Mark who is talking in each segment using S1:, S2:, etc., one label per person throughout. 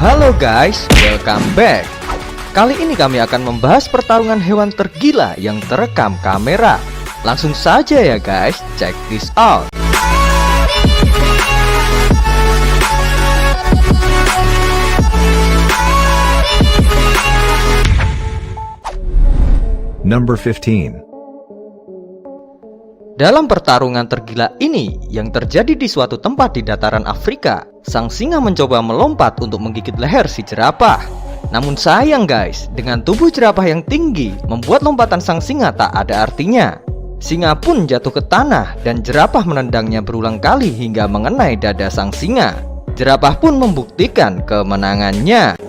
S1: Halo guys, welcome back. Kali ini kami akan membahas pertarungan hewan tergila yang terekam kamera. Langsung saja ya guys, check this out.
S2: Number 15.
S1: Dalam pertarungan tergila ini yang terjadi di suatu tempat di dataran Afrika, sang singa mencoba melompat untuk menggigit leher si jerapah. Namun sayang guys, dengan tubuh jerapah yang tinggi membuat lompatan sang singa tak ada artinya. Singa pun jatuh ke tanah dan jerapah menendangnya berulang kali hingga mengenai dada sang singa. Jerapah pun membuktikan kemenangannya.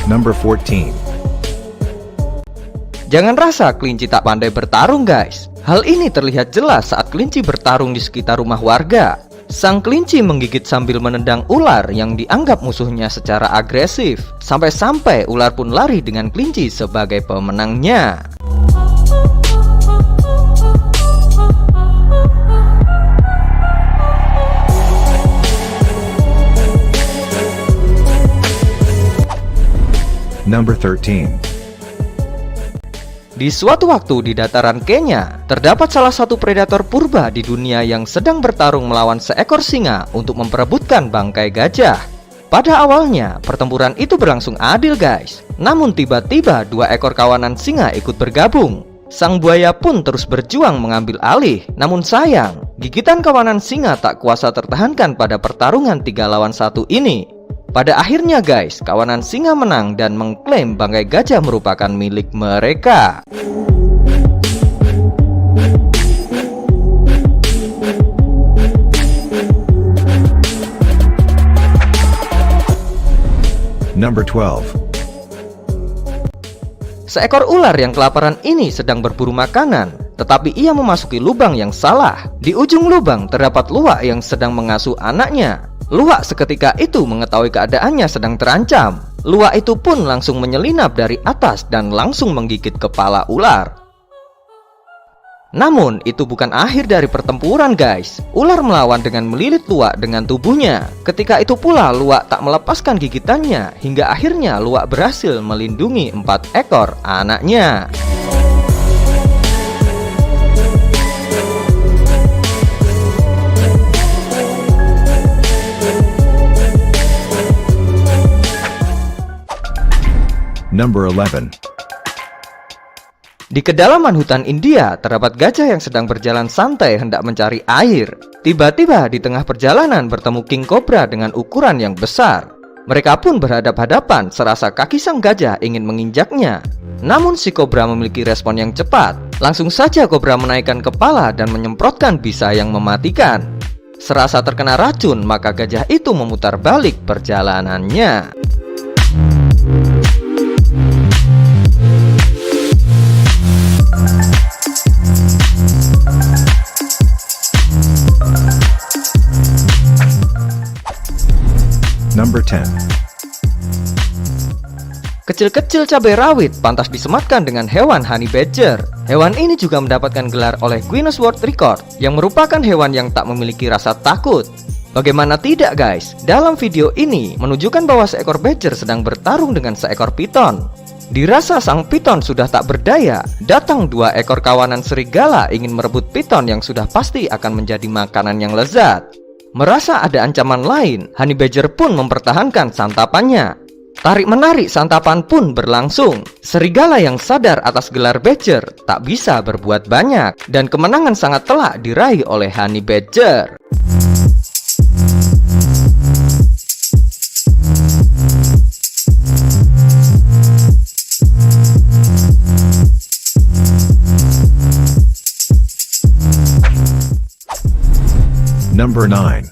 S2: Number 14.
S1: Jangan rasa kelinci tak pandai bertarung guys. Hal ini terlihat jelas saat kelinci bertarung di sekitar rumah warga. Sang kelinci menggigit sambil menendang ular yang dianggap musuhnya secara agresif. Sampai-sampai ular pun lari dengan kelinci sebagai pemenangnya.
S2: Number 13.
S1: Di suatu waktu di dataran Kenya, terdapat salah satu predator purba di dunia yang sedang bertarung melawan seekor singa untuk memperebutkan bangkai gajah. Pada awalnya, pertempuran itu berlangsung adil guys. Namun tiba-tiba dua ekor kawanan singa ikut bergabung. Sang buaya pun terus berjuang mengambil alih. Namun sayang, gigitan kawanan singa tak kuasa tertahankan pada pertarungan 3 lawan 1 ini. Pada akhirnya guys, kawanan singa menang dan mengklaim bangkai gajah merupakan milik mereka.
S2: Number 12.
S1: Seekor ular yang kelaparan ini sedang berburu makanan, tetapi ia memasuki lubang yang salah. Di ujung lubang terdapat luwak yang sedang mengasuh anaknya. Luwak seketika itu mengetahui keadaannya sedang terancam. Luwak itu pun langsung menyelinap dari atas dan langsung menggigit kepala ular. Namun itu bukan akhir dari pertempuran guys. Ular melawan dengan melilit luwak dengan tubuhnya. Ketika itu pula luwak tak melepaskan gigitannya, hingga akhirnya luwak berhasil melindungi 4 ekor anaknya.
S2: Number 11.
S1: Di kedalaman hutan India, terdapat gajah yang sedang berjalan santai hendak mencari air. Tiba-tiba di tengah perjalanan bertemu king cobra dengan ukuran yang besar. Mereka pun berhadap-hadapan serasa kaki sang gajah ingin menginjaknya. Namun si kobra memiliki respon yang cepat. Langsung saja kobra menaikkan kepala dan menyemprotkan bisa yang mematikan. Serasa terkena racun, maka gajah itu memutar balik perjalanannya.
S2: Number 10.
S1: Kecil-kecil cabai rawit pantas disematkan dengan hewan honey badger. Hewan ini juga mendapatkan gelar oleh Guinness World Record yang merupakan hewan yang tak memiliki rasa takut. Bagaimana tidak guys? Dalam video ini menunjukkan bahwa seekor badger sedang bertarung dengan seekor piton. Dirasa sang piton sudah tak berdaya, datang 2 ekor kawanan serigala ingin merebut piton yang sudah pasti akan menjadi makanan yang lezat. Merasa ada ancaman lain, honey badger pun mempertahankan santapannya. Tarik-menarik santapan pun berlangsung. Serigala yang sadar atas gelar badger tak bisa berbuat banyak, dan kemenangan sangat telak diraih oleh honey badger.
S2: Number 9.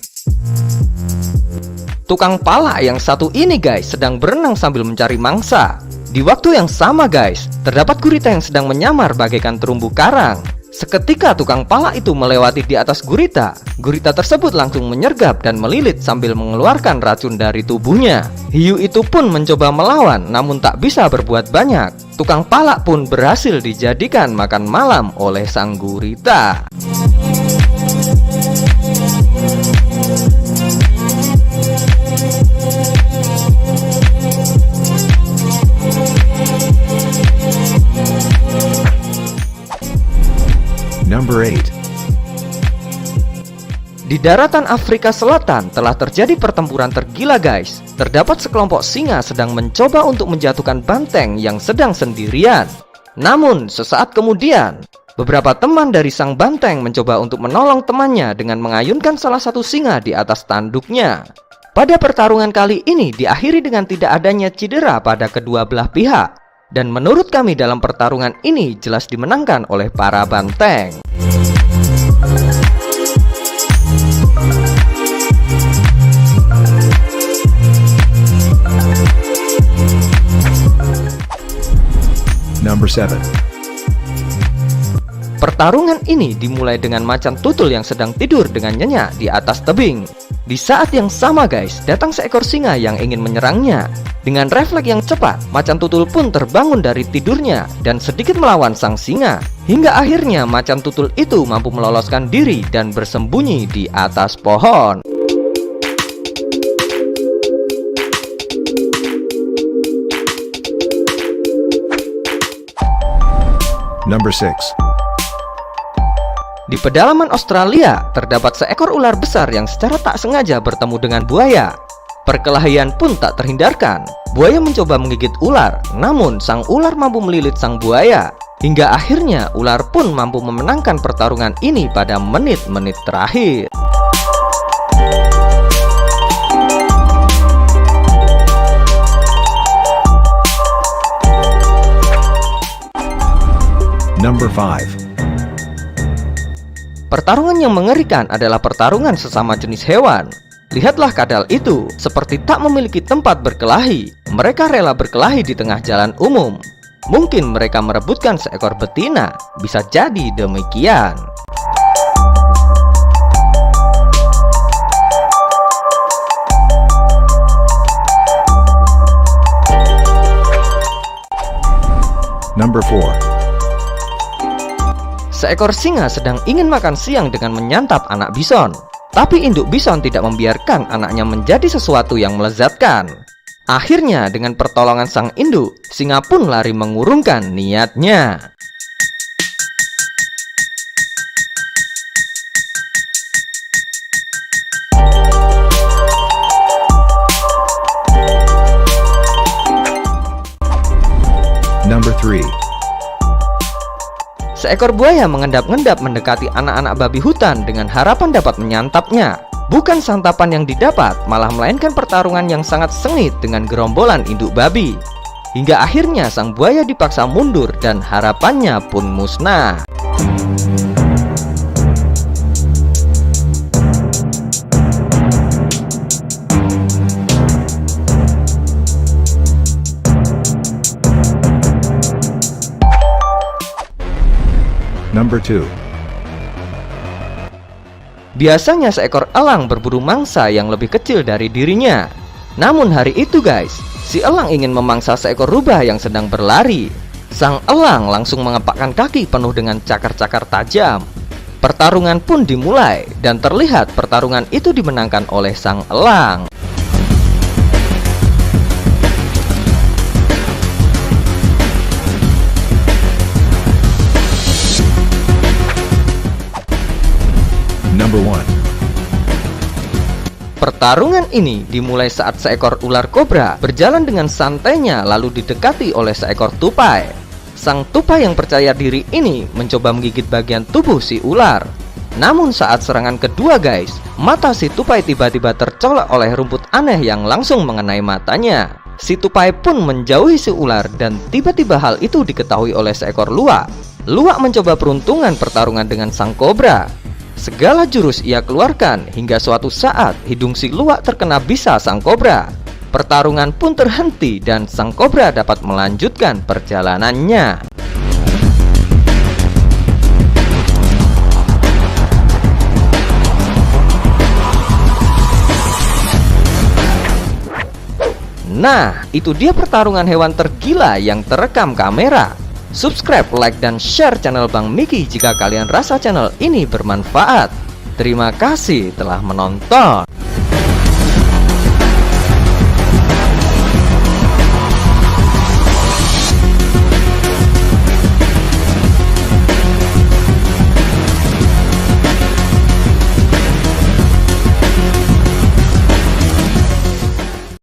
S1: Tukang pala yang satu ini guys sedang berenang sambil mencari mangsa. Di waktu yang sama guys, terdapat gurita yang sedang menyamar bagaikan terumbu karang. Seketika tukang pala itu melewati di atas gurita. Gurita tersebut langsung menyergap dan melilit sambil mengeluarkan racun dari tubuhnya. Hiu itu pun mencoba melawan, namun tak bisa berbuat banyak. Tukang pala pun berhasil dijadikan makan malam oleh sang gurita.
S2: Number 8.
S1: Di daratan Afrika Selatan telah terjadi pertempuran tergila guys. Terdapat sekelompok singa sedang mencoba untuk menjatuhkan banteng yang sedang sendirian. Namun sesaat kemudian, beberapa teman dari sang banteng mencoba untuk menolong temannya dengan mengayunkan salah satu singa di atas tanduknya. Pada pertarungan kali ini diakhiri dengan tidak adanya cedera pada kedua belah pihak. Dan menurut kami dalam pertarungan ini jelas dimenangkan oleh para banteng.
S2: Number 7.
S1: Pertarungan ini dimulai dengan macan tutul yang sedang tidur dengan nyenyak di atas tebing. Di saat yang sama guys, datang seekor singa yang ingin menyerangnya. Dengan refleks yang cepat, macan tutul pun terbangun dari tidurnya dan sedikit melawan sang singa. Hingga akhirnya macan tutul itu mampu meloloskan diri dan bersembunyi di atas pohon.
S2: Number 6.
S1: Di pedalaman Australia, terdapat seekor ular besar yang secara tak sengaja bertemu dengan buaya. Perkelahian pun tak terhindarkan. Buaya mencoba menggigit ular, namun sang ular mampu melilit sang buaya. Hingga akhirnya ular pun mampu memenangkan pertarungan ini pada menit-menit terakhir.
S2: Number 5.
S1: Pertarungan yang mengerikan adalah pertarungan sesama jenis hewan. Lihatlah kadal itu, seperti tak memiliki tempat berkelahi. Mereka rela berkelahi di tengah jalan umum. Mungkin mereka merebutkan seekor betina. Bisa jadi demikian.
S2: Number 4.
S1: Seekor singa sedang ingin makan siang dengan menyantap anak bison. Tapi induk bison tidak membiarkan anaknya menjadi sesuatu yang melezatkan. Akhirnya dengan pertolongan sang induk, singa pun lari mengurungkan niatnya.
S2: Number 3.
S1: Seekor buaya mengendap-endap mendekati anak-anak babi hutan dengan harapan dapat menyantapnya. Bukan santapan yang didapat, malah melainkan pertarungan yang sangat sengit dengan gerombolan induk babi. Hingga akhirnya sang buaya dipaksa mundur dan harapannya pun musnah.
S2: Number 2.
S1: Biasanya seekor elang berburu mangsa yang lebih kecil dari dirinya. Namun hari itu guys, si elang ingin memangsa seekor rubah yang sedang berlari. Sang elang langsung mengepakkan kaki penuh dengan cakar-cakar tajam. Pertarungan pun dimulai dan terlihat pertarungan itu dimenangkan oleh sang elang.
S2: Number 1.
S1: Pertarungan ini dimulai saat seekor ular kobra berjalan dengan santainya lalu didekati oleh seekor tupai. Sang tupai yang percaya diri ini mencoba menggigit bagian tubuh si ular. Namun saat serangan kedua guys, mata si tupai tiba-tiba tercolok oleh rumput aneh yang langsung mengenai matanya. Si tupai pun menjauhi si ular dan tiba-tiba hal itu diketahui oleh seekor luwak. Luwak mencoba peruntungan pertarungan dengan sang kobra. Segala jurus ia keluarkan hingga suatu saat hidung si luwak terkena bisa sang kobra. Pertarungan pun terhenti dan sang kobra dapat melanjutkan perjalanannya. Nah, itu dia pertarungan hewan tergila yang terekam kamera. Subscribe, like, dan share channel Bang Miki jika kalian rasa channel ini bermanfaat. Terima kasih telah menonton.